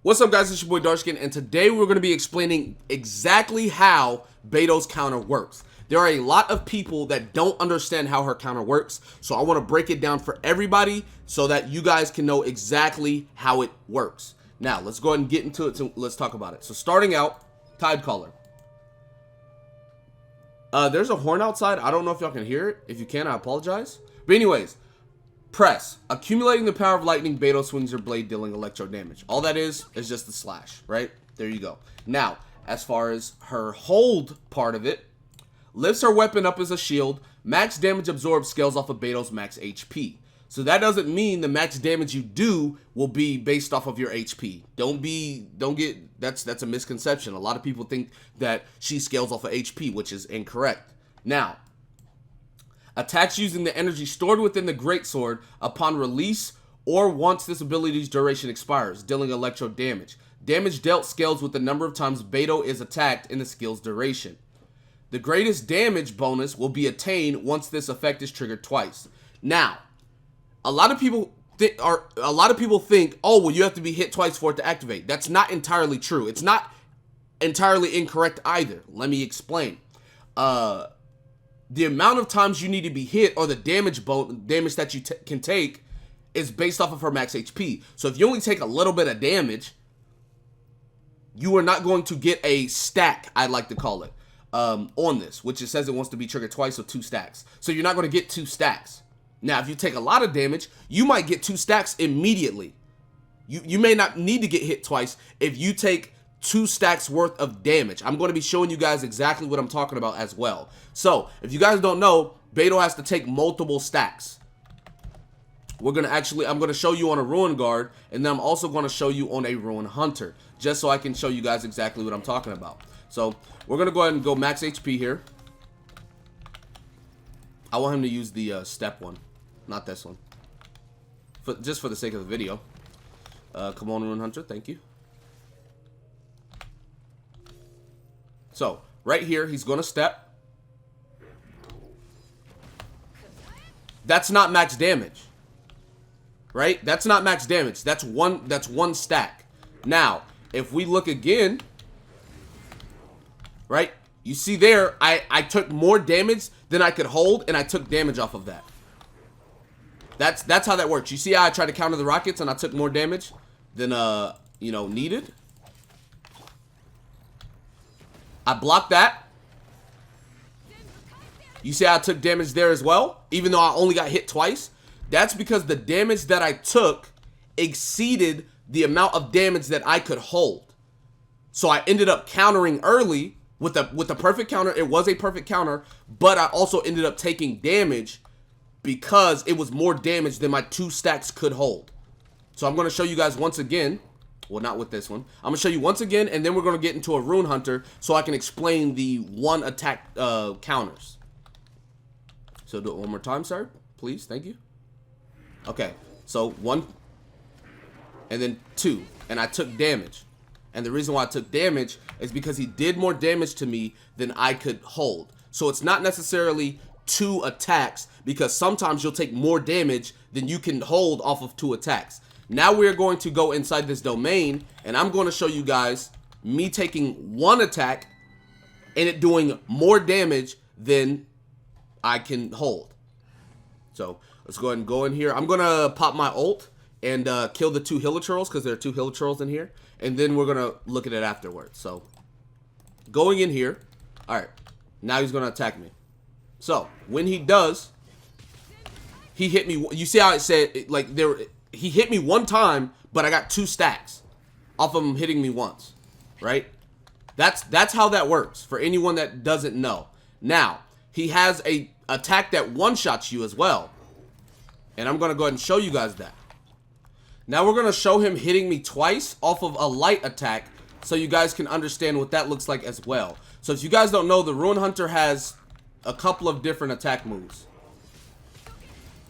What's up, guys? It's your boy Darkskin, and today we're going to be explaining exactly how Beidou's counter works. There are a lot of people that don't understand how her counter works, so I want to break it down for everybody so that you guys can know exactly how it works. Now, let's go ahead and get into it, so let's talk about it. So starting out, Tide Caller. There's a horn outside. I don't know if y'all can hear it. If you can, I apologize. But anyways, press. Accumulating the power of lightning, Beidou swings her blade, dealing electro damage. All that is just the slash, right? There you go. Now, as far as her hold part of it, lifts her weapon up as a shield. Max damage absorbed scales off of Beidou's max HP. So that doesn't mean the max damage you do will be based off of your HP. That's a misconception. A lot of people think that she scales off of HP, which is incorrect. Now, attacks using the energy stored within the greatsword upon release or once this ability's duration expires, dealing electro damage. Damage dealt scales with the number of times Beidou is attacked in the skill's duration. The greatest damage bonus will be attained once this effect is triggered twice. Now, a lot of people think, oh, well, you have to be hit twice for it to activate. That's not entirely true. It's not entirely incorrect either. Let me explain. The amount of times you need to be hit or the damage that you can take is based off of her max HP. So if you only take a little bit of damage, you are not going to get a stack, I like to call it, on this, which it says it wants to be triggered twice, so 2 stacks. So you're not going to get 2 stacks. Now, if you take a lot of damage, you might get 2 stacks immediately. You may not need to get hit twice if you take 2 stacks worth of damage. I'm going to be showing you guys exactly what I'm talking about as well. So, if you guys don't know, Beidou has to take multiple stacks. I'm going to show you on a Ruin Guard, and then I'm also going to show you on a Ruin Hunter, just so I can show you guys exactly what I'm talking about. So, we're going to go ahead and go max HP here. I want him to use the step one, not this one. Just for the sake of the video. Come on, Ruin Hunter, thank you. So, right here, he's going to step. That's not max damage. Right? That's not max damage. That's one stack. Now, if we look again, right? You see there, I took more damage than I could hold, and I took damage off of that. That's how that works. You see how I tried to counter the rockets and I took more damage than needed? I blocked that. You see how I took damage there as well, even though I only got hit twice? That's because the damage that I took exceeded the amount of damage that I could hold. So I ended up countering early with the perfect counter. It was a perfect counter, but I also ended up taking damage because it was more damage than my 2 stacks could hold. So I'm going to show you guys once again. Well, not with this one. I'm going to show you once again, and then we're going to get into a Ruin Hunter so I can explain the one attack counters. So do it one more time, sir. Please. Thank you. Okay. So 1 and then 2. And I took damage. And the reason why I took damage is because he did more damage to me than I could hold. So it's not necessarily 2 attacks, because sometimes you'll take more damage than you can hold off of 2 attacks. Now we're going to go inside this domain, and I'm going to show you guys me taking 1 attack and it doing more damage than I can hold. So let's go ahead and go in here. I'm going to pop my ult and kill the 2 Hilichurls, because there are 2 Hilichurls in here. And then we're going to look at it afterwards. So going in here. Alright. Now he's going to attack me. So when he does, he hit me. You see how it said, like, he hit me 1 time, but I got 2 stacks off of him hitting me once, right? That's how that works for anyone that doesn't know. Now, he has a attack that one-shots you as well, and I'm going to go ahead and show you guys that. Now we're going to show him hitting me twice off of a light attack so you guys can understand what that looks like as well. So if you guys don't know, the Ruin Hunter has a couple of different attack moves.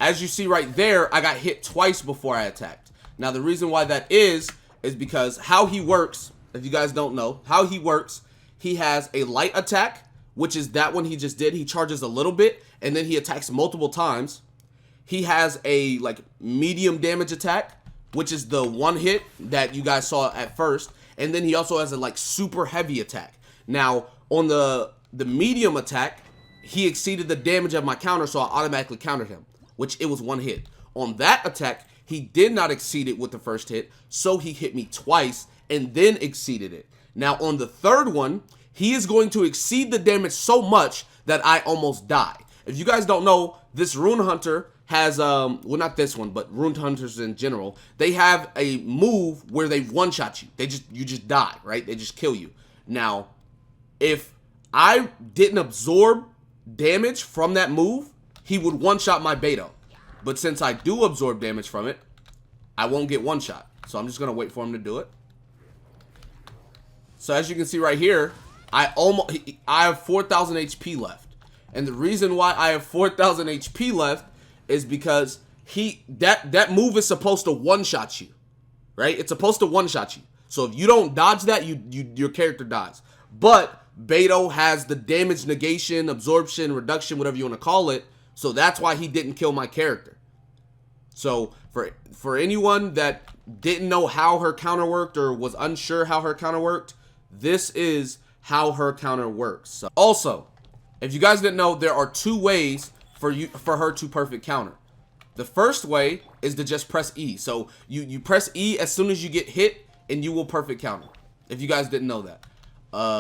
As you see right there, I got hit twice before I attacked. Now, the reason why that is because how he works, if you guys don't know, how he works, he has a light attack, which is that one he just did. He charges a little bit, and then he attacks multiple times. He has a, medium damage attack, which is the one hit that you guys saw at first. And then he also has a like super heavy attack. Now, on the medium attack, he exceeded the damage of my counter, so I automatically countered him, which it was one hit. On that attack, he did not exceed it with the first hit, so he hit me twice and then exceeded it. Now, on the third one, he is going to exceed the damage so much that I almost die. If you guys don't know, this Rune Hunter has, well, not this one, but Rune Hunters in general, they have a move where they one-shot you. You just die, right? They just kill you. Now, if I didn't absorb damage from that move, he would one-shot my Beidou. But since I do absorb damage from it, I won't get one-shot. So I'm just going to wait for him to do it. So as you can see right here, I have 4,000 HP left. And the reason why I have 4,000 HP left is because that move is supposed to one-shot you, right? It's supposed to one-shot you. So if you don't dodge that, your character dies. But Beidou has the damage negation, absorption, reduction, whatever you want to call it. So that's why he didn't kill my character. So for anyone that didn't know how her counter worked or was unsure how her counter worked, this is how her counter works. So also, if you guys didn't know, there are two ways for her to perfect counter. The first way is to just press E. So you press E as soon as you get hit and you will perfect counter. If you guys didn't know that.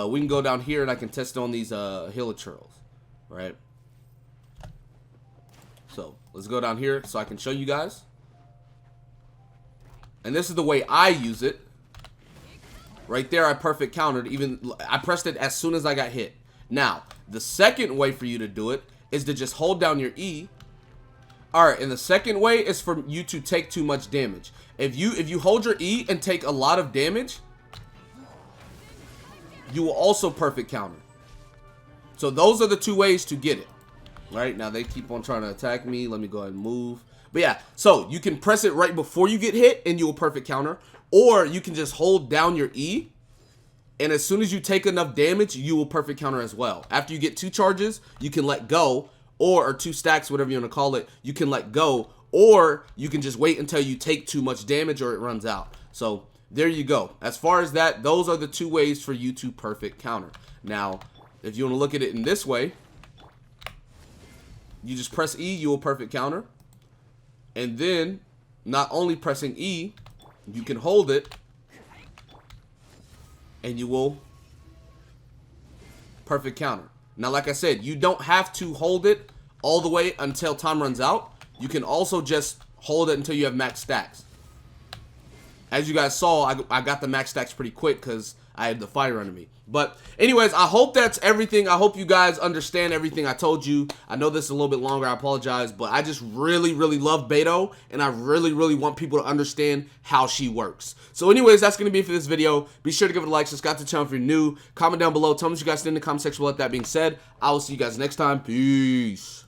We can go down here and I can test on these Hilichurls, right? So let's go down here so I can show you guys. And this is the way I use it. Right there, I perfect countered. I pressed it as soon as I got hit. Now, the second way for you to do it is to just hold down your E. Alright, and the second way is for you to take too much damage. If you hold your E and take a lot of damage, you will also perfect counter. So those are the two ways to get it. Right, now they keep on trying to attack me. Let me go ahead and move. But yeah, so you can press it right before you get hit and you will perfect counter. Or you can just hold down your E, and as soon as you take enough damage, you will perfect counter as well. After you get 2 charges, you can let go, or 2 stacks, whatever you want to call it, you can let go, or you can just wait until you take too much damage or it runs out. So there you go. As far as that, those are the 2 ways for you to perfect counter. Now, if you want to look at it in this way, you just press E, you will perfect counter. And then, not only pressing E, you can hold it, and you will perfect counter. Now, like I said, you don't have to hold it all the way until time runs out. You can also just hold it until you have max stacks. As you guys saw, I got the max stacks pretty quick because I had the fire under me. But anyways, I hope that's everything. I hope you guys understand everything I told you. I know this is a little bit longer. I apologize. But I just really, really love Beidou. And I really, really want people to understand how she works. So anyways, that's going to be it for this video. Be sure to give it a like. Subscribe to the channel if you're new. Comment down below. Tell me what you guys think in the comment section. With that being said, I will see you guys next time. Peace.